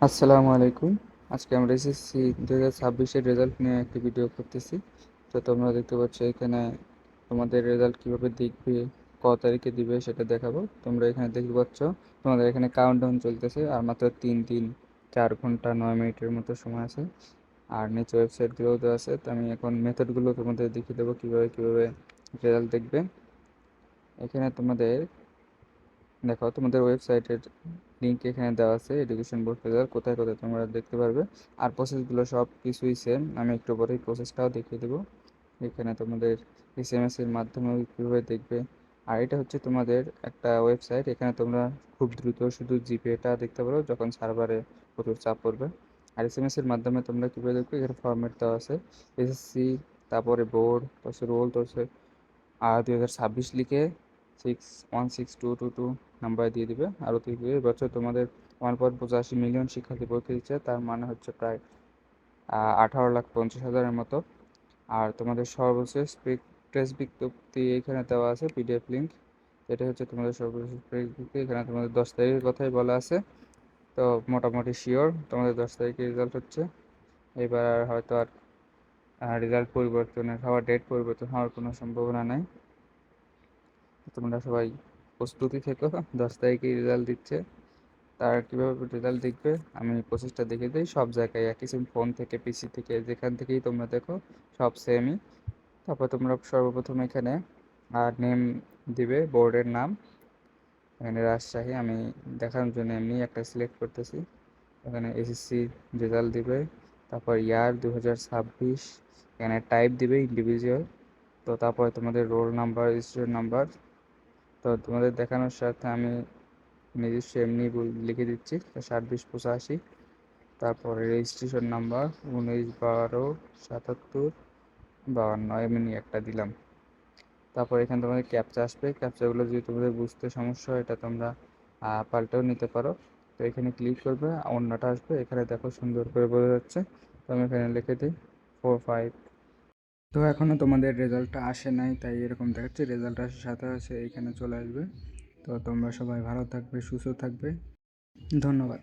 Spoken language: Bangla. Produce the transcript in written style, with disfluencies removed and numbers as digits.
আসসালামু আলাইকুম। আজকে আমরা এসএসসি 2026-এর রেজাল্ট নিয়ে একটি ভিডিও করতেছি। তো তোমরা দেখতে পাচ্ছ এখানে তোমাদের রেজাল্ট কিভাবে দেখবে, তারিখে দিবে সেটা দেখাবো। তোমরা এখানে দেখতে পাচ্ছ তোমাদের এখানে কাউন্টডাউন চলতেছে আর মাত্র 4 ঘন্টা 9 মিনিটের মতো সময় আছে। আর নিচে ওয়েবসাইটগুলোও দেওয়া আছে। তো আমি এখন মেথডগুলো তোমাদের দেখিয়ে দেবো কিভাবে রেজাল্ট দেখবে। এখানে তোমাদের দেখো, তোমাদের ওয়েবসাইটের লিঙ্ক এখানে দেওয়া আছে, এডুকেশন বোর্ড রেজাল্ট কোথায় কোথায় তোমরা দেখতে পারবে। আর প্রসেসগুলো সব কিছুই সেম, আমি একটু পরেই প্রসেসটাও দেখিয়ে দেবো। এখানে তোমাদের এসএমএস এর মাধ্যমে কীভাবে দেখবে। আর এটা হচ্ছে তোমাদের একটা ওয়েবসাইট, এখানে তোমরা খুব দ্রুত শুধু জিপেটা দেখতে পারো যখন সার্ভারে প্রচুর চাপ পড়বে। আর এসএমএস এর মাধ্যমে তোমরা কীভাবে দেখবে, এখানে ফরম্যাট দেওয়া আছে এসএসসি, তারপরে বোর্ড, তারপরে রোল, তারপরে 2026 লিখে 616222 নাম্বার দিয়ে দিবে। আরও দেখবে এবছর তোমাদের 1.85 মিলিয়ন শিক্ষার্থী পরীক্ষা দিচ্ছে, তার মানে হচ্ছে প্রায় 18,50,000-এর মতো। আর তোমাদের সর্বশেষ প্রেস বিজ্ঞপ্তি এখানে দেওয়া আছে, পিডিএফ লিঙ্ক। এটা হচ্ছে তোমাদের সর্বশেষ প্রেস বিজ্ঞপ্তি, এখানে তোমাদের 10 তারিখের কথাই বলা আছে। তো মোটামুটি শিওর তোমাদের 10 তারিখে রেজাল্ট হচ্ছে। এবার হয়তো আর রেজাল্ট পরিবর্তনের হওয়ার, ডেট পরিবর্তন হওয়ার কোনো সম্ভাবনা নাই। তোমরা সবাই প্রস্তুতি থেকো, 10 তারিখে রেজাল্ট দিচ্ছে। তার কীভাবে রেজাল্ট দেখবে আমি প্রসেসটা দেখে দিই। সব জায়গায় একই সেম, ফোন থেকে, পিসি থেকে, যেখান থেকেই তোমরা দেখো সব সেমই। তারপর তোমরা সর্বপ্রথম এখানে নেম দিবে, বোর্ডের নাম। এখানে রাজশাহী আমি দেখানোর জন্য এমনি একটা সিলেক্ট করতেছি। এখানে এসএসসি রেজাল্ট দিবে, তারপর ইয়ার 2026, এখানে টাইপ দিবে ইন্ডিভিজুয়াল। তো তারপরে তোমাদের রোল নাম্বার, রেজিস্ট্রেশন নাম্বার। তো তোমাদের দেখানোর সাথে আমি নিজস্ব এমনি লিখে দিচ্ছি 60-20-85। তারপরে রেজিস্ট্রেশন নাম্বার 19-12-77-52 এমনি একটা দিলাম। তারপর এখানে তোমাদের ক্যাপচা আসবে, ক্যাপচাগুলো যদি তোমাদের বুঝতে সমস্যা হয় এটা তোমরা পাল্টেও নিতে পারো। তো এখানে ক্লিক করবে, অন্যটা আসবে, এখানে দেখো সুন্দর করে বোঝা যাচ্ছে। তো আমি এখানে লিখে দিই 45। তো এখনও তোমাদের রেজাল্টটা আসে নাই, তাই এরকম দেখাচ্ছে। রেজাল্ট আসার সাথে সাথে এখানে চলে আসবে। তো তোমরা সবাই ভালো থাকবে, সুস্থ থাকবে। ধন্যবাদ।